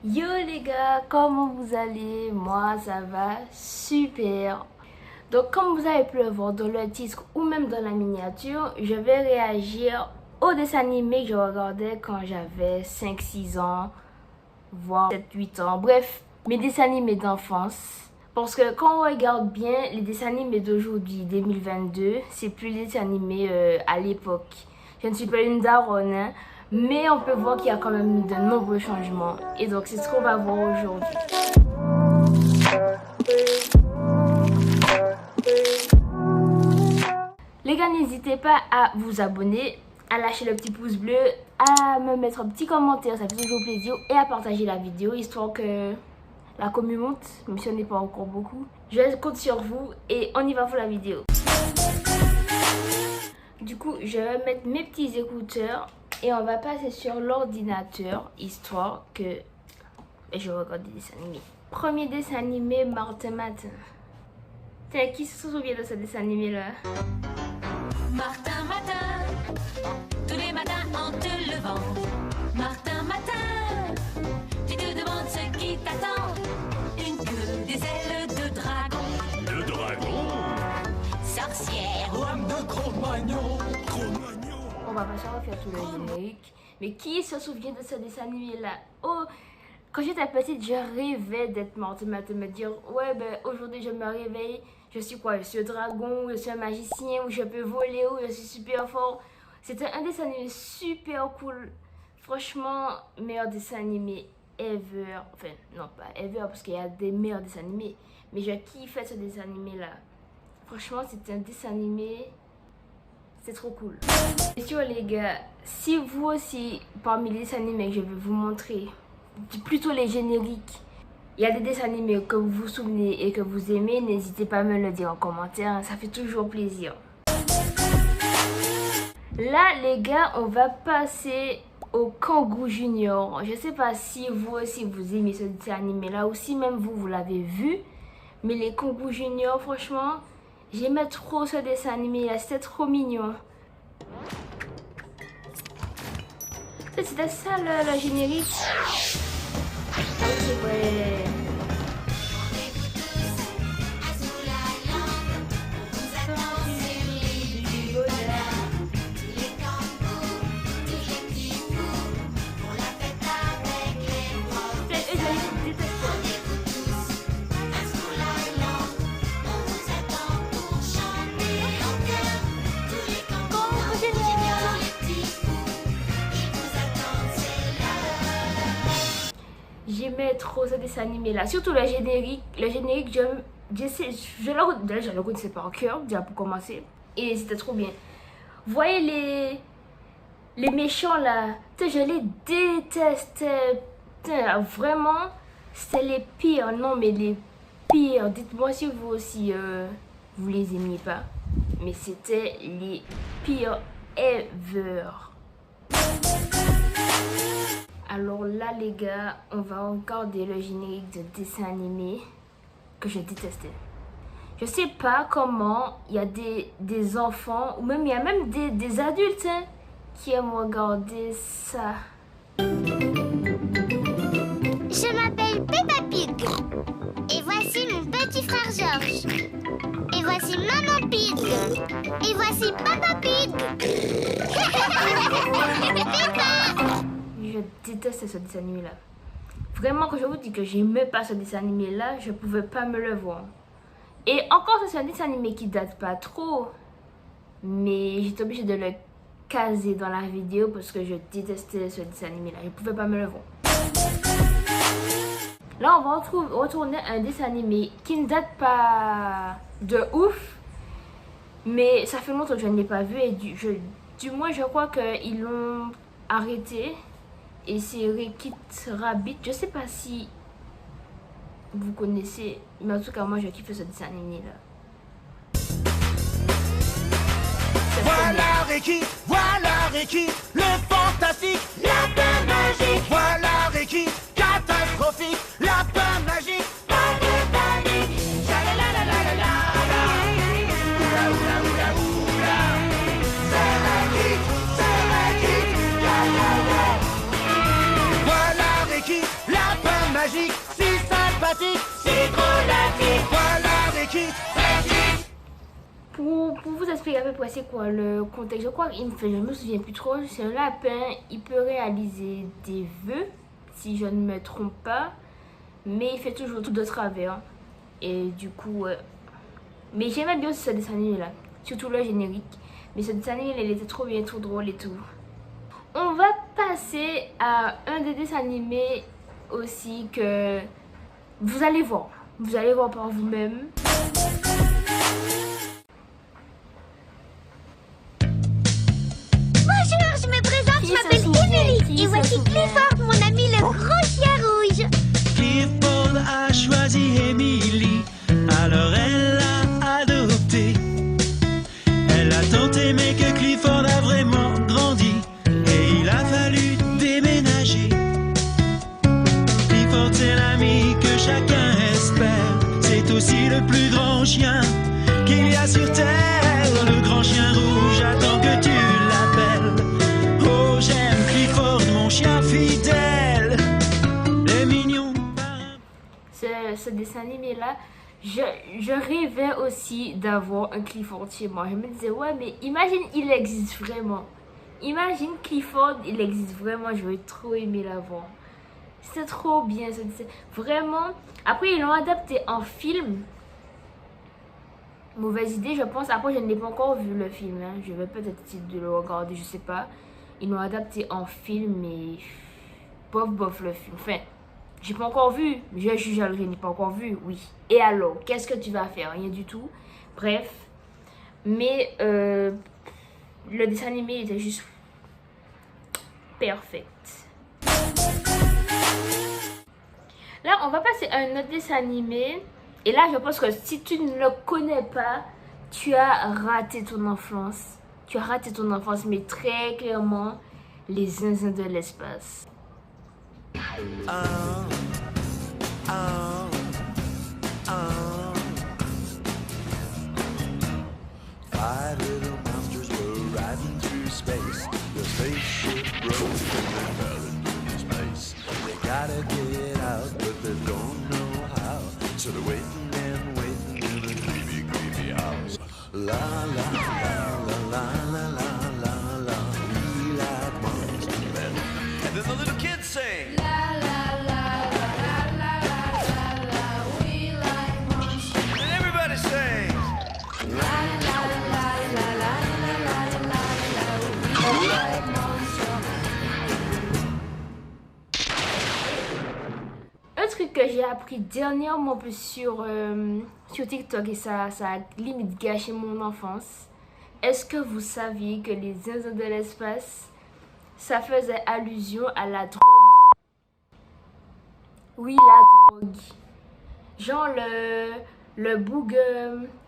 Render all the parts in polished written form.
Yo les gars, comment vous allez? Moi ça va super. Donc comme vous avez pu le voir dans le titre ou même dans la miniature, je vais réagir aux dessins animés que je regardais quand j'avais 5-6 ans, voire 7-8 ans. Bref, mes dessins animés d'enfance. Parce que quand on regarde bien les dessins animés d'aujourd'hui, 2022, c'est plus les dessins animés à l'époque. Je ne suis pas une daronne, hein, mais on peut voir qu'il y a quand même de nombreux changements. Et donc c'est ce qu'on va voir aujourd'hui. Les gars, n'hésitez pas à vous abonner, à lâcher le petit pouce bleu, à me mettre un petit commentaire, ça fait toujours plaisir, et à partager la vidéo, histoire que la commu monte, même si on n'est pas encore beaucoup. Je compte sur vous et on y va pour la vidéo. Du coup, je vais mettre mes petits écouteurs et on va passer sur l'ordinateur, histoire que je regarde des dessins animés. Premier dessin animé, Martin Matin. Tiens, qui se souvient de ce dessin animé là? Martin Matin, tous les matins en te levant. Martin Matin, tu te demandes ce qui t'attend. Une queue, des ailes de dragon. Le dragon? Sorcière, Homme de Cro-Magnon. On va pas se refaire tout le générique. Mais qui se souvient de ce dessin animé là? Oh, quand j'étais petite, je rêvais d'être Martin Matin, me dire ouais ben aujourd'hui je me réveille, je suis quoi? Je suis un dragon, je suis un magicien, ou je peux voler, ou je suis super fort. C'était un dessin animé super cool. Franchement, meilleur dessin animé ever. Enfin, non pas ever parce qu'il y a des meilleurs dessins animés. Mais je kiffais ce dessin animé là. Franchement, c'était un dessin animé. C'est trop cool. Et sur les gars, si vous aussi, parmi les dessins animés que je vais vous montrer, plutôt les génériques, il y a des dessins animés que vous vous souvenez et que vous aimez, n'hésitez pas à me le dire en commentaire, ça fait toujours plaisir. Là les gars, on va passer au Kangoo Junior. Je sais pas si vous aussi vous aimez ce dessin animé là, ou si même vous l'avez vu, mais les Kangoo Junior, franchement, j'aimais trop ce dessin animé là, c'était trop mignon. C'était ça le générique. Ah oui, c'est vrai. J'aimais trop ce dessin animé là, surtout le générique. Le générique, je le connaissais par cœur, déjà pour commencer. Et c'était trop bien. Vous voyez les méchants là, je les détestais. Vraiment, c'était les pires. Non mais les pires. Dites-moi si vous aussi, vous les aimiez pas. Mais c'était les pires ever. Alors là les gars, on va regarder le générique de dessin animé que je détestais. Je sais pas comment il y a des enfants, ou même il y a même des adultes hein, qui aiment regarder ça. Je m'appelle Peppa Pig. Et voici mon petit frère George. Et voici Maman Pig. Et voici Papa Pig. Peppa! Je déteste ce dessin animé là. Vraiment, quand je vous dis que j'aimais pas ce dessin animé là, je pouvais pas me le voir. Et encore, c'est un dessin animé qui date pas trop. Mais j'étais obligée de le caser dans la vidéo parce que je détestais ce dessin animé là. Je pouvais pas me le voir. Là, on va retourner un dessin animé qui ne date pas de ouf. Mais ça fait longtemps que je ne l'ai pas vu. Et du moins, je crois qu'ils l'ont arrêté. Et c'est Wreck-It Rabbit. Je sais pas si vous connaissez, mais en tout cas moi je kiffe ce dessin animé là. Voilà Wreck-It, le fantastique lapin magique. Voilà Wreck-It, catastrophique, lapin magique. Pas de panique. Tcha-la-la-la-la-la-la. Oula, oula, oula, oula. C'est Wreck-It, ya, ya, ya. Voilà Wreck-It, lapin magique, si sympathique, si drôlatique. Voilà Ricky. Pour vous expliquer à peu près c'est quoi le contexte, je crois qu'il fait, je me souviens plus trop, c'est un lapin, il peut réaliser des vœux, si je ne me trompe pas, mais il fait toujours tout de travers. Et du coup, mais j'aimais bien ce dessin animé là, surtout le générique, mais ce dessin animé il était trop bien, trop drôle et tout. On va passer à un des dessins animés aussi que vous allez voir par vous-même. Bonjour, je me présente, je m'appelle Emily. Et voici Clifford, mon ami le gros chien rouge. Clifford a choisi Emily, alors elle l'a adopté. Elle a tant aimé que Clifford a vraiment grandi, et il a fallu déménager. Clifford c'est l'ami que chacun espère, c'est aussi le plus grand chien qu'il y a sur terre. Le grand chien rouge attend que tu l'appelles. Oh j'aime Clifford, mon chien fidèle. Les mignons. Ce dessin animé là, je rêvais aussi d'avoir un Clifford chez moi. Je me disais ouais mais imagine il existe vraiment. Imagine Clifford il existe vraiment, j'aurais trop aimé l'avoir. C'est trop bien ce dessin. Vraiment. Après ils l'ont adapté en film. Mauvaise idée je pense. Après je n'ai pas encore vu le film. Hein. Je vais peut-être essayer de le regarder, je sais pas. Ils l'ont adapté en film mais bof le film. Enfin, j'ai pas encore vu. Je n'ai pas encore vu, oui. Et alors, qu'est-ce que tu vas faire? Rien du tout. Bref. Mais le dessin animé était juste parfait. Là, on va passer à un autre dessin animé. Et là, je pense que si tu ne le connais pas, tu as raté ton enfance. Tu as raté ton enfance, mais très clairement, les zinzins de l'espace. Five little monsters were riding through space. The spaceship broke and they fell into space. They gotta get out, but they don't know how. So they're waiting and waiting in a creepy, creepy house. La la la la la la la la la. We like monster men. And then the little kids sing. La la la la la la la la. We like monster men. And everybody sings. La la la la la la la la la. We like monster men. Un truc que j'ai appris dernièrement plus sur TikTok et ça a limite gâché mon enfance. Est-ce que vous saviez que les zinzins de l'espace, ça faisait allusion à la drogue? Oui, la drogue. Genre le boug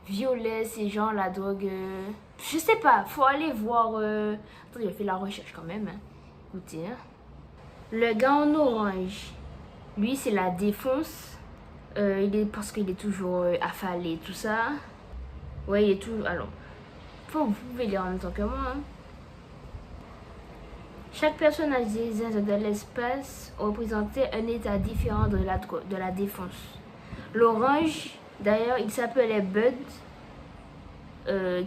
violet, c'est genre la drogue. Je sais pas, faut aller voir. Attendez, j'ai fait la recherche quand même. Hein. Écoutez, hein. Le gars en orange, lui, c'est la défonce. Parce qu'il est toujours affalé, tout ça. Ouais, il est tout. Alors, vous pouvez lire en même temps que moi. Hein. Chaque personnage des zinzins de l'espace représentait un état différent de la défonce. L'orange, d'ailleurs, il s'appelait Bud,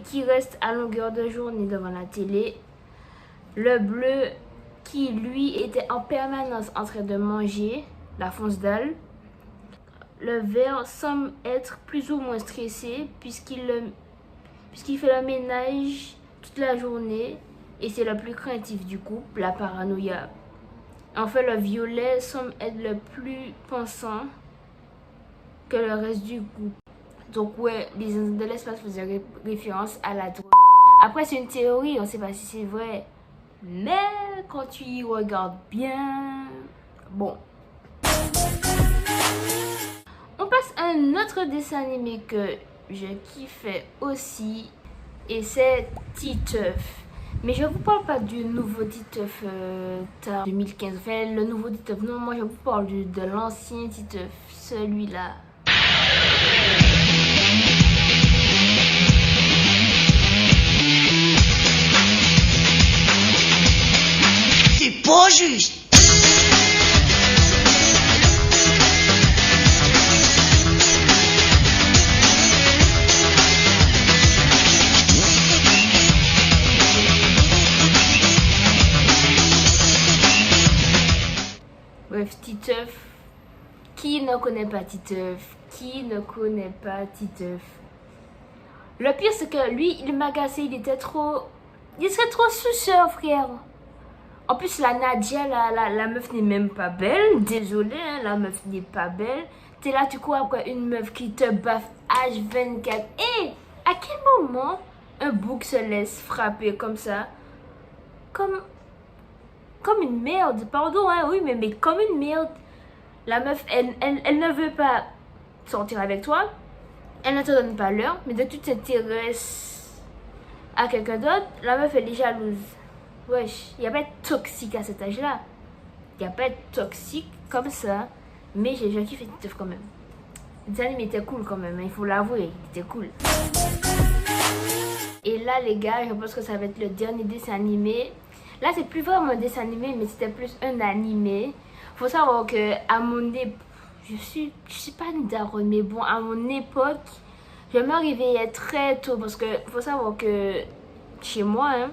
qui reste à longueur de journée devant la télé. Le bleu, qui lui était en permanence en train de manger, la fonce dalle. Le vert semble être plus ou moins stressé puisqu'il fait le ménage toute la journée et c'est le plus craintif du couple, la paranoïa. Enfin, le violet semble être le plus pensant que le reste du groupe. Donc ouais, les zinzins de l'espace faisaient référence à la drogue. Après, c'est une théorie, on ne sait pas si c'est vrai. Mais quand tu y regardes bien, bon. On passe à un autre dessin animé que je kiffais aussi. Et c'est Titeuf. Mais je vous parle pas du nouveau Titeuf 2015. Enfin, le nouveau Titeuf. Non, moi je vous parle de l'ancien Titeuf. Celui-là. C'est pas juste. Titeuf. Qui ne connaît pas Titeuf? Qui ne connaît pas Titeuf? Le pire, c'est que lui, il m'agaçait, il serait trop suceur, frère. En plus, la Nadia, la meuf n'est même pas belle. Désolée, hein, la meuf n'est pas belle. T'es là, tu cours après une meuf qui te baffe H24. Et à quel moment un bouc se laisse frapper comme ça? Comme une merde. Pardon, hein, oui, mais comme une merde. La meuf, elle ne veut pas sortir avec toi. Elle ne te donne pas l'heure. Mais dès que tu t'intéresses à quelqu'un d'autre, la meuf, elle est jalouse. Wesh, il n'y a pas de toxique à cet âge-là. Il n'y a pas de toxique comme ça. Mais j'ai kiffé Titeuf quand même. Le dessin animé était cool quand même, hein, il faut l'avouer, il était cool. Et là les gars, je pense que ça va être le dernier dessin animé. Là c'est plus vraiment un dessin animé, mais c'était plus un animé. Faut savoir que à mon époque, je suis pas une daronne, mais bon, à mon époque, je me réveillais très tôt parce que faut savoir que chez moi, hein,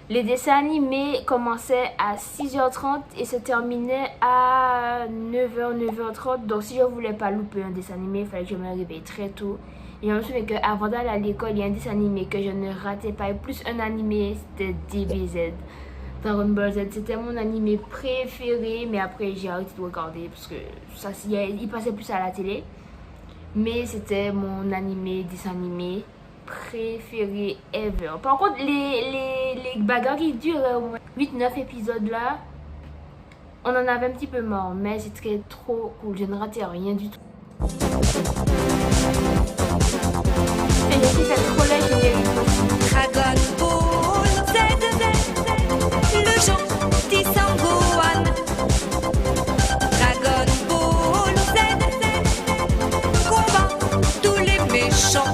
les dessins animés commençaient à 6h30 et se terminaient à 9h, 9h30. Donc si je voulais pas louper un dessin animé, il fallait que je me réveille très tôt. Et je me souviens qu'avant d'aller à l'école, il y a un dessin animé que je ne ratais pas. Et plus un animé, c'était DBZ. Dragon Ball Z, c'était mon animé préféré. Mais après, j'ai arrêté de regarder parce que ça, il passait plus à la télé. Mais c'était mon dessin animé préféré ever. Par contre, les bagarres qui durent 8-9 épisodes là, on en avait un petit peu marre, mais c'était trop cool. Je ne ratais rien du tout. Et je suis fait trop la générique. Dragon Ball Z, le gentil Sangohan. Dragon Ball Z, combat tous les méchants.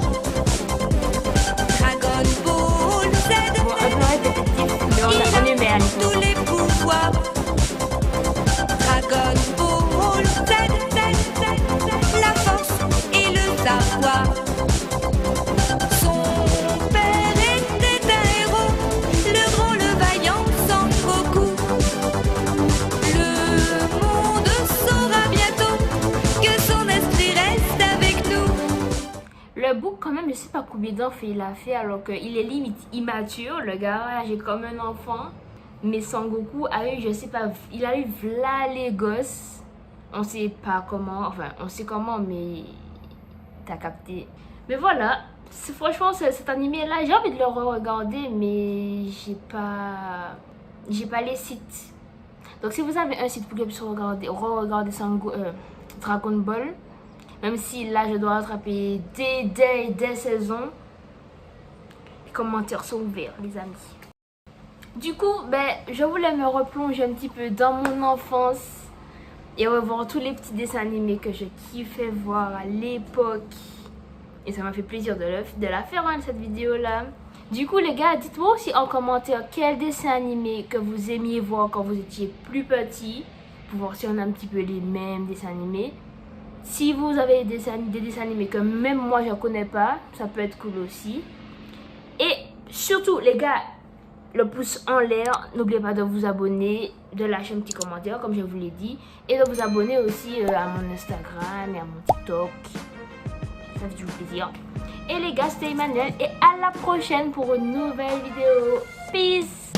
Dragon Ball Z, Bon, un peu répétitif, mais on est bien. tous les pouvoirs. Dragon Ball Z, la force et le savoir. Son père était un héros, le grand, le vaillant Sangoku. Le monde saura bientôt que son esprit reste avec nous. Le bouc, quand même, je sais pas combien d'enfants il a fait, alors qu'il est limite immature. Le gars a âgé comme un enfant. Mais Sangoku a eu, je sais pas, il a eu v'là les gosses. On sait pas comment, enfin, on sait comment, mais t'as capté. Mais voilà, franchement, cet animé-là, j'ai envie de le re-regarder, mais j'ai pas les sites. Donc, si vous avez un site pour que je puisse re-regarder Dragon Ball, même si là, je dois rattraper des saisons, les commentaires sont ouverts, les amis. Du coup, je voulais me replonger un petit peu dans mon enfance et revoir tous les petits dessins animés que je kiffais voir à l'époque. Et ça m'a fait plaisir de la faire, hein, cette vidéo-là. Du coup, les gars, dites-moi aussi en commentaire quel dessin animé que vous aimiez voir quand vous étiez plus petit, pour voir si on a un petit peu les mêmes dessins animés. Si vous avez des dessins animés que même moi je ne connais pas, ça peut être cool aussi. Et surtout, les gars, le pouce en l'air, n'oubliez pas de vous abonner, de lâcher un petit commentaire comme je vous l'ai dit, et de vous abonner aussi à mon Instagram et à mon TikTok. Ça fait toujours plaisir. Et les gars, c'était Emmanuel et à la prochaine pour une nouvelle vidéo. Peace!